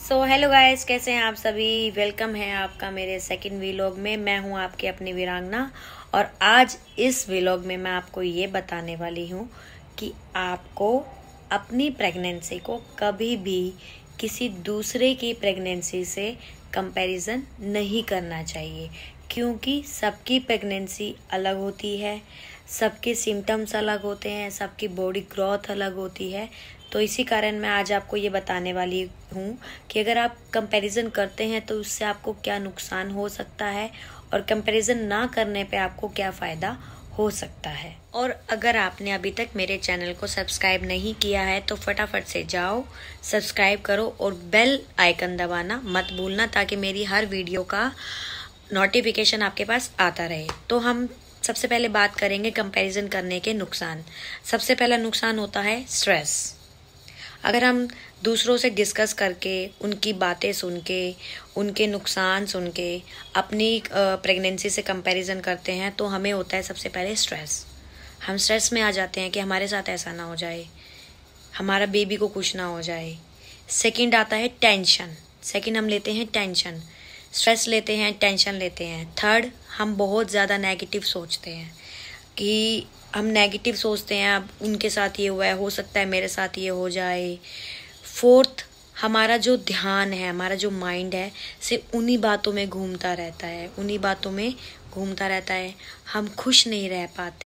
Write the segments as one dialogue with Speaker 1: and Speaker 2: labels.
Speaker 1: Hello guys, कैसे हैं आप सभी। वेलकम है आपका मेरे सेकंड व्लॉग में। मैं हूं आपकी अपनी वीरांगना और आज इस व्लॉग में मैं आपको ये बताने वाली हूं कि आपको अपनी प्रेगनेंसी को कभी भी किसी दूसरे की प्रेगनेंसी से कंपैरिजन नहीं करना चाहिए, क्योंकि सबकी प्रेगनेंसी अलग होती है, सबके सिम्टम्स अलग होते हैं, सबकी बॉडी ग्रोथ अलग होती है। तो इसी कारण मैं आज आपको ये बताने वाली हूँ कि अगर आप कंपैरिजन करते हैं तो उससे आपको क्या नुकसान हो सकता है और कंपैरिजन ना करने पे आपको क्या फ़ायदा हो सकता है। और अगर आपने अभी तक मेरे चैनल को सब्सक्राइब नहीं किया है तो फटाफट से जाओ, सब्सक्राइब करो और बेल आइकन दबाना मत भूलना, ताकि मेरी हर वीडियो का नोटिफिकेशन आपके पास आता रहे। तो हम सबसे पहले बात करेंगे कंपैरिजन करने के नुकसान। सबसे पहला नुकसान होता है स्ट्रेस। अगर हम दूसरों से डिस्कस करके, उनकी बातें सुन के, उनके नुकसान सुन के अपनी प्रेगनेंसी से कंपैरिजन करते हैं तो हमें होता है सबसे पहले स्ट्रेस। हम स्ट्रेस में आ जाते हैं कि हमारे साथ ऐसा ना हो जाए, हमारा बेबी को कुछ ना हो जाए। सेकंड आता है टेंशन। सेकंड हम लेते हैं टेंशन, स्ट्रेस लेते हैं, टेंशन लेते हैं। थर्ड, हम बहुत ज़्यादा नेगेटिव सोचते हैं कि हम नेगेटिव सोचते हैं, अब उनके साथ ये हुआ है, हो सकता है मेरे साथ ये हो जाए। फोर्थ, हमारा जो ध्यान है, हमारा जो माइंड है, सिर्फ उन्हीं बातों में घूमता रहता है, उन्हीं बातों में घूमता रहता है। हम खुश नहीं रह पाते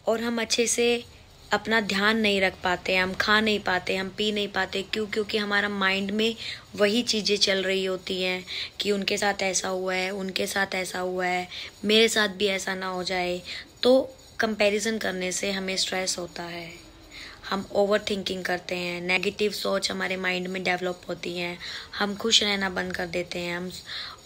Speaker 1: और हम अच्छे से अपना ध्यान नहीं रख पाते, हम खा नहीं पाते, हम पी नहीं पाते। क्योंकि हमारा माइंड में वही चीज़ें चल रही होती हैं कि उनके साथ ऐसा हुआ है, उनके साथ ऐसा हुआ है, मेरे साथ भी ऐसा ना हो जाए। तो कंपैरिजन करने से हमें स्ट्रेस होता है, हम ओवर थिंकिंग करते हैं, नेगेटिव सोच हमारे माइंड में डेवलप होती हैं, हम खुश रहना बंद कर देते हैं, हम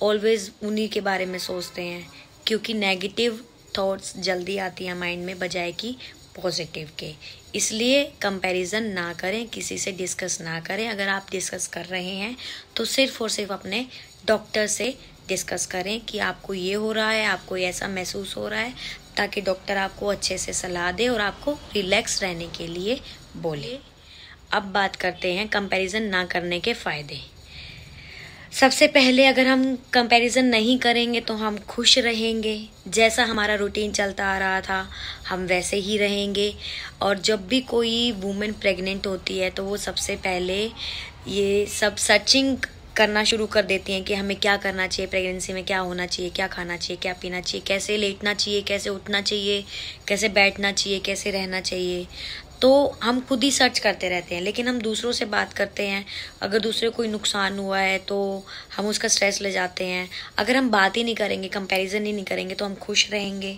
Speaker 1: ऑलवेज उन्हीं के बारे में सोचते हैं, क्योंकि नेगेटिव थॉट्स जल्दी आती हैं माइंड में बजाय कि पॉजिटिव के। इसलिए कंपैरिजन ना करें, किसी से डिस्कस ना करें। अगर आप डिस्कस कर रहे हैं तो सिर्फ और सिर्फ अपने डॉक्टर से डिस्कस करें कि आपको ये हो रहा है, आपको ऐसा महसूस हो रहा है, ताकि डॉक्टर आपको अच्छे से सलाह दे और आपको रिलैक्स रहने के लिए बोले। अब बात करते हैं कंपैरिजन ना करने के फ़ायदे। सबसे पहले, अगर हम कंपैरिजन नहीं करेंगे तो हम खुश रहेंगे। जैसा हमारा रूटीन चलता आ रहा था हम वैसे ही रहेंगे। और जब भी कोई वुमेन प्रेग्नेंट होती है तो वो सबसे पहले ये सब सर्चिंग करना शुरू कर देती हैं कि हमें क्या करना चाहिए, प्रेगनेंसी में क्या होना चाहिए, क्या खाना चाहिए, क्या पीना चाहिए, कैसे लेटना चाहिए, कैसे उठना चाहिए, कैसे बैठना चाहिए, कैसे रहना चाहिए। तो हम खुद ही सर्च करते रहते हैं, लेकिन हम दूसरों से बात करते हैं। अगर दूसरे को कोई नुकसान हुआ है तो हम उसका स्ट्रेस ले जाते हैं। अगर हम बात ही नहीं करेंगे, कंपैरिजन ही नहीं करेंगे तो हम खुश रहेंगे,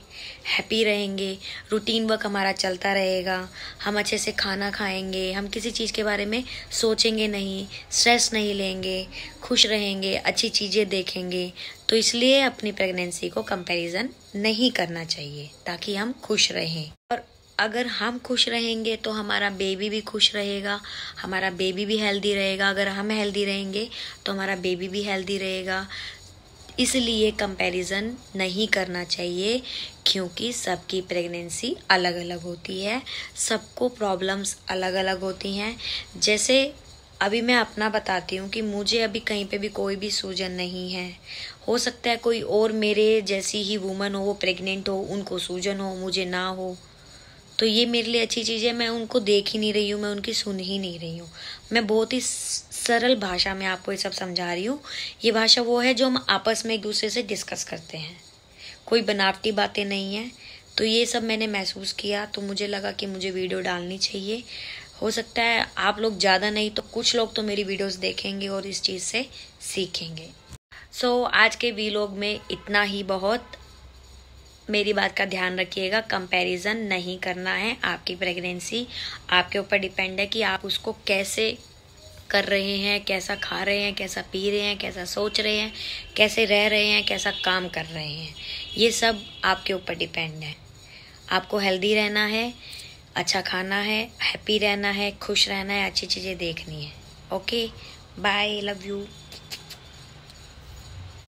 Speaker 1: हैप्पी रहेंगे, रूटीन वर्क हमारा चलता रहेगा, हम अच्छे से खाना खाएंगे, हम किसी चीज़ के बारे में सोचेंगे नहीं, स्ट्रेस नहीं लेंगे, खुश रहेंगे, अच्छी चीज़ें देखेंगे। तो इसलिए अपनी प्रेगनेंसी को कंपैरिजन नहीं करना चाहिए, ताकि हम खुश रहें। और अगर हम खुश रहेंगे तो हमारा बेबी भी खुश रहेगा, हमारा बेबी भी हेल्दी रहेगा। अगर हम हेल्दी रहेंगे तो हमारा बेबी भी हेल्दी रहेगा। इसलिए कंपैरिजन नहीं करना चाहिए, क्योंकि सबकी प्रेगनेंसी अलग अलग होती है, सबको प्रॉब्लम्स अलग अलग होती हैं। जैसे अभी मैं अपना बताती हूँ कि मुझे अभी कहीं पे भी कोई भी सूजन नहीं है। हो सकता है कोई और मेरे जैसी ही वुमन हो, वो प्रेग्नेंट हो, उनको सूजन हो, मुझे ना हो। तो ये मेरे लिए अच्छी चीज़ है। मैं उनको देख ही नहीं रही हूँ, मैं उनकी सुन ही नहीं रही हूँ। मैं बहुत ही सरल भाषा में आपको ये सब समझा रही हूँ। ये भाषा वो है जो हम आपस में एक दूसरे से डिस्कस करते हैं, कोई बनावटी बातें नहीं है। तो ये सब मैंने महसूस किया तो मुझे लगा कि मुझे वीडियो डालनी चाहिए। हो सकता है आप लोग ज़्यादा नहीं तो कुछ लोग तो मेरी वीडियोस देखेंगे और इस चीज़ से सीखेंगे। आज के व्लॉग में इतना ही बहुत। मेरी बात का ध्यान रखिएगा, कंपैरिजन नहीं करना है। आपकी प्रेगनेंसी आपके ऊपर डिपेंड है कि आप उसको कैसे कर रहे हैं, कैसा खा रहे हैं, कैसा पी रहे हैं, कैसा सोच रहे हैं, कैसे रह रहे हैं, कैसा काम कर रहे हैं। ये सब आपके ऊपर डिपेंड है। आपको हेल्दी रहना है, अच्छा खाना है, हैप्पी रहना है, खुश रहना है, अच्छी चीज़ें देखनी है। Okay, bye, love you.